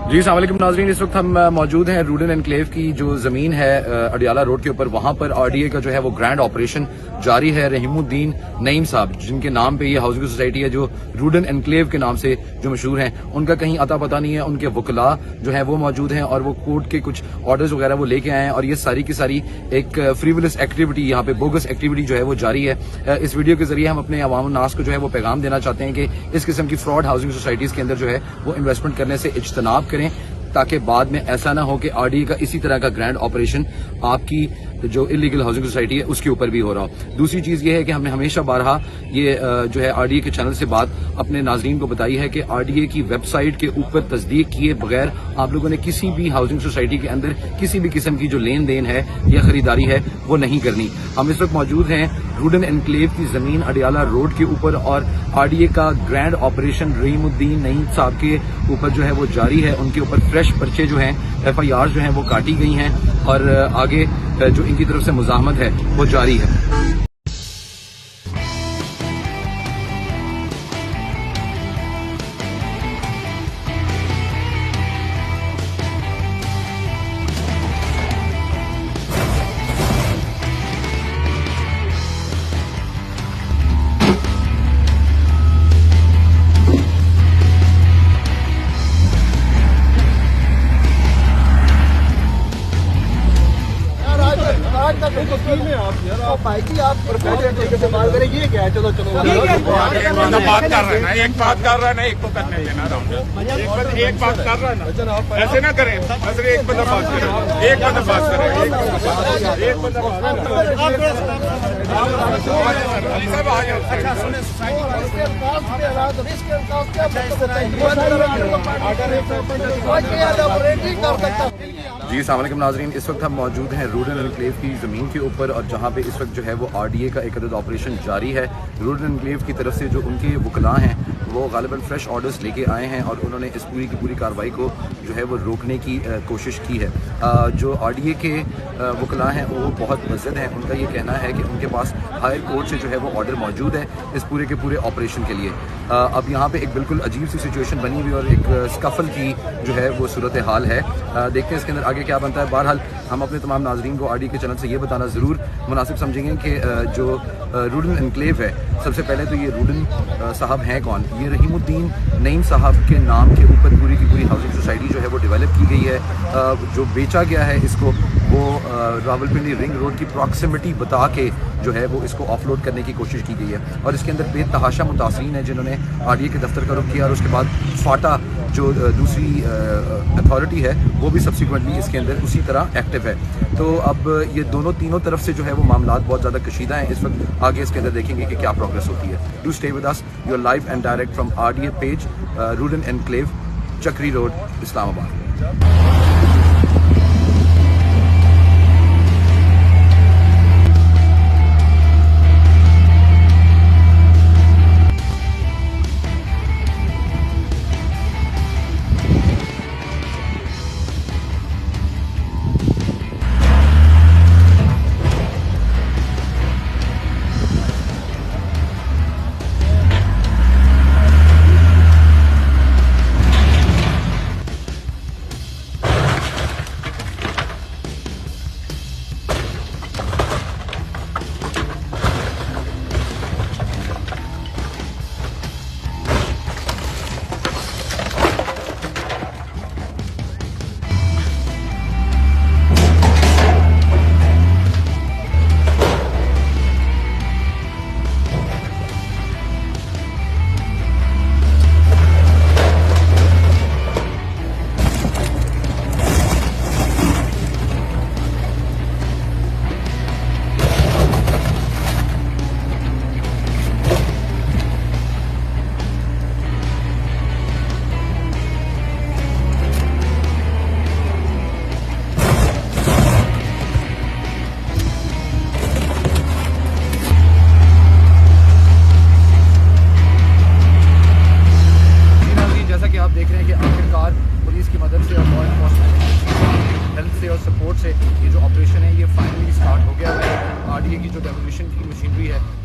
जी अस्सलाम वालेकुम नाज़रीन, इस वक्त हम मौजूद हैं रूडन एनक्लेव की जो जमीन है अडियाला रोड के ऊपर। वहां पर आरडीए का जो है वो ग्रैंड ऑपरेशन जारी है। रहीमुद्दीन नईम साहब, जिनके नाम पे ये हाउसिंग सोसाइटी है, जो रूडन एनक्लेव के नाम से जो मशहूर हैं, उनका कहीं अता पता नहीं है। उनके वकला जो है वो मौजूद हैं और वो कोर्ट के कुछ ऑर्डर्स वगैरह वो लेके आए हैं और ये सारी की सारी एक फ्रीवलस एक्टिविटी, यहाँ पे बोगस एक्टिविटी जो है वो जारी है। इस वीडियो के जरिए हम अपने अवाम नास को जो है वो पैगाम देना चाहते हैं कि इस किस्म की फ्रॉड हाउसिंग सोसाइटीज के अंदर जो है वो इन्वेस्टमेंट करने से इज्तनाब करें, ताकि बाद में ऐसा ना हो कि आरडीए का इसी तरह का ग्रैंड ऑपरेशन आपकी जो इलीगल हाउसिंग सोसाइटी है उसके ऊपर भी हो रहा हो। दूसरी चीज ये है कि हमने हमेशा बारहा ये जो है आरडीए के चैनल से बात अपने नाजरीन को बताई है कि आरडीए की वेबसाइट के ऊपर तस्दीक किए बगैर आप लोगों ने किसी भी हाउसिंग सोसाइटी के अंदर किसी भी किस्म की जो लेन देन है या खरीदारी है वो नहीं करनी। हम इस वक्त मौजूद हैं रूडन एनक्लेव की जमीन अडियाला रोड के ऊपर और आरडीए का ग्रैंड ऑपरेशन रहीमुद्दीन नईम साहब के ऊपर जो है वो जारी है। उनके ऊपर फ्रेश पर्चे जो हैं, FIR जो हैं वो काटी गई हैं और आगे जो इनकी तरफ से मुजाहमत है वो जारी है। भाई जी आप ठेके से बात करें, ये क्या है? चलो चलो बात कर रहे हैं ना, एक बात कर रहा है ना, एक को करने देना एक बात कर रहा है ना, ऐसे ना करें। बस एक बंदा बात करे, एक बंदा बात करे, एक बंदा जी अस्सलाम वालेकुम नाज़रीन, इस वक्त हम मौजूद हैं रूडन एनक्लेव की ज़मीन के ऊपर और जहाँ पे इस वक्त जो है वो आरडीए का एक अदद ऑपरेशन जारी है। रूडन एनक्लेव की तरफ से जो उनके वकला हैं वो गालिबन फ्रेश ऑर्डर्स लेके आए हैं और उन्होंने इस पूरी की पूरी कार्रवाई को जो है वो रोकने की कोशिश की है। जो आरडीए के वकला हैं वो बहुत मज़द हैं। उनका ये कहना है कि उनके पास हायर कोर्ट से जो है वो ऑर्डर मौजूद है इस पूरे के पूरे ऑपरेशन के लिए। अब यहाँ पे एक बिल्कुल अजीब सी सिचुएशन बनी हुई और एक स्कफल की जो है वो सूरत हाल है। देखते हैं इसके अंदर आगे क्या बनता है। बहरहाल हम अपने तमाम नाजरीन को आरडीए के चैनल से ये बताना ज़रूर मुनासिब समझेंगे कि जो रूडन एनक्लेव है, सबसे पहले तो ये रूडन साहब हैं कौन? ये रहीमुद्दीन नईम साहब के नाम के ऊपर पूरी की पूरी हाउसिंग सोसाइटी जो है वो डेवलप की गई है। जो बेचा गया है इसको वो रावलपिंडी रिंग रोड की प्रॉक्सिमिटी बता के जो है वो इसको ऑफलोड करने की कोशिश की गई है और इसके अंदर बेतहाशा मुतासरीन है जिन्होंने आरडीए के दफ्तर का रुख किया और उसके बाद फाटा जो दूसरी अथॉरिटी है वो भी सब्सिक्वेंटली इसके अंदर उसी तरह एक्टिव है। तो अब ये तीनों तरफ से जो है वो मामला बहुत ज़्यादा कशीदा हैं। इस वक्त आगे इसके अंदर देखेंगे कि क्या प्रोग्रेस होती है। Do stay with us, you're live and direct from RDA page, रूडन एनक्लेव, चक्री रोड, इस्लामाबाद।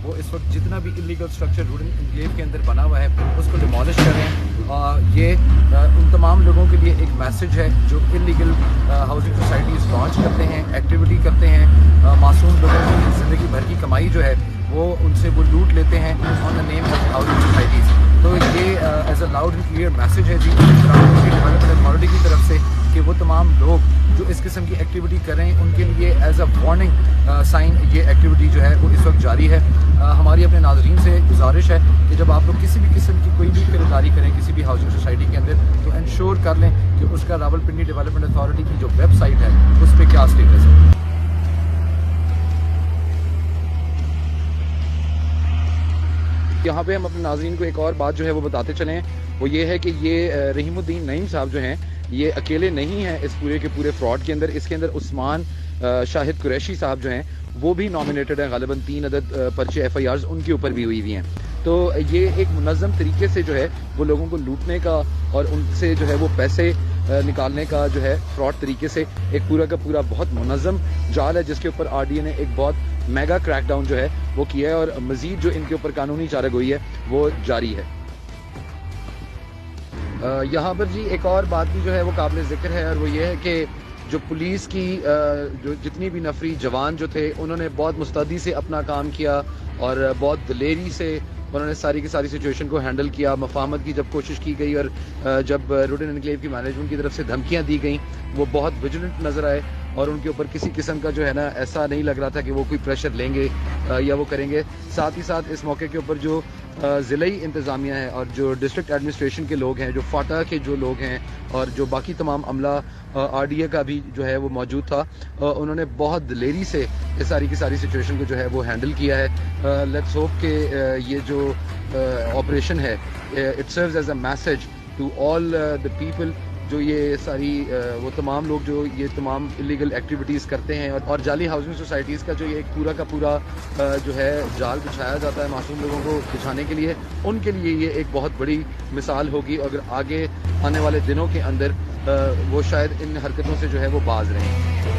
वो इस वक्त जितना भी इलीगल स्ट्रक्चर रूडन एनक्लेव के अंदर बना हुआ है उसको डिमोलिश कर रहे हैं। ये उन तमाम लोगों के लिए एक मैसेज है जो इलीगल हाउसिंग सोसाइटीज़ लॉन्च करते हैं, एक्टिविटी करते हैं, मासूम लोगों की ज़िंदगी भर की कमाई जो है वो उनसे वो लूट लेते हैं on the name of housing societies. तो ये as a loud and clear message है जी डेवलपमेंट अथॉरिटी की तरफ से कि वो तमाम लोग जो इस किस्म की एक्टिविटी कर रहे हैं उनके लिए एज अ वार्निंग साइन ये एक्टिविटी जो है वो इस वक्त जारी है। हमारी अपने नाज़रीन से गुजारिश है कि जब आप लोग किसी भी किस्म की कोई भी खरीदारी करें किसी भी हाउसिंग सोसाइटी के अंदर तो इंश्योर कर लें कि उसका रावलपिंडी डेवलपमेंट अथॉरिटी की जो वेबसाइट है उस पर क्या स्टेटस है। यहाँ पे हम अपने नाज़रीन को एक और बात जो है वो बताते चलें, वो ये है कि ये रहीमुद्दीन नईम साहब जो हैं ये अकेले नहीं हैं इस पूरे के पूरे फ्रॉड के अंदर। इसके अंदर उस्मान शाहिद कुरैशी साहब जो हैं वो भी नॉमिनेटेड हैं। गालिबन 3 अदद पर्चे FIRs उनके ऊपर भी हुई हैं। तो ये एक मुनज़्ज़म तरीके से जो है वो लोगों को लूटने का और उनसे जो है वो पैसे निकालने का जो है फ्रॉड तरीके से एक पूरा का पूरा बहुत मुनज़्ज़म जाल है जिसके ऊपर RDA ने एक बहुत मेगा क्रैकडाउन जो है वो किया है और मज़ीद जो इनके ऊपर कानूनी चारागोई है वो जारी है। यहाँ पर जी एक और बात भी जो है वो काबिल ज़िक्र है और वो ये है कि जो पुलिस की जो जितनी भी नफरी जवान जो थे उन्होंने बहुत मुस्तैदी से अपना काम किया और बहुत दिलेरी से उन्होंने सारी की सारी सिचुएशन को हैंडल किया। मफाहमत की जब कोशिश की गई और जब रूडन एनक्लेव की मैनेजमेंट की तरफ से धमकियां दी गई वो बहुत विजिलेंट नज़र आए और उनके ऊपर किसी किस्म का जो है ना ऐसा नहीं लग रहा था कि वो कोई प्रेशर लेंगे या वो करेंगे। साथ ही साथ इस मौके के ऊपर जो ज़िले इंतज़ामिया है और जो डिस्ट्रिक्ट एडमिनिस्ट्रेशन के लोग हैं, जो फाटा के जो लोग हैं और जो बाकी तमाम अमला RDA का भी जो है वो मौजूद था, उन्होंने बहुत दिलेरी से ये सारी की सारी सिचुएशन को जो है वो हैंडल किया है। लेट्स होप कि ये जो ऑपरेशन है it serves as a message to all the people जो ये सारी वो तमाम लोग जो ये तमाम इलीगल एक्टिविटीज़ करते हैं और जाली हाउसिंग सोसाइटीज़ का जो ये एक पूरा का पूरा जो है जाल बिछाया जाता है मासूम लोगों को बिछाने के लिए, उनके लिए ये एक बहुत बड़ी मिसाल होगी। अगर आगे आने वाले दिनों के अंदर वो शायद इन हरकतों से जो है वो बाज रहें।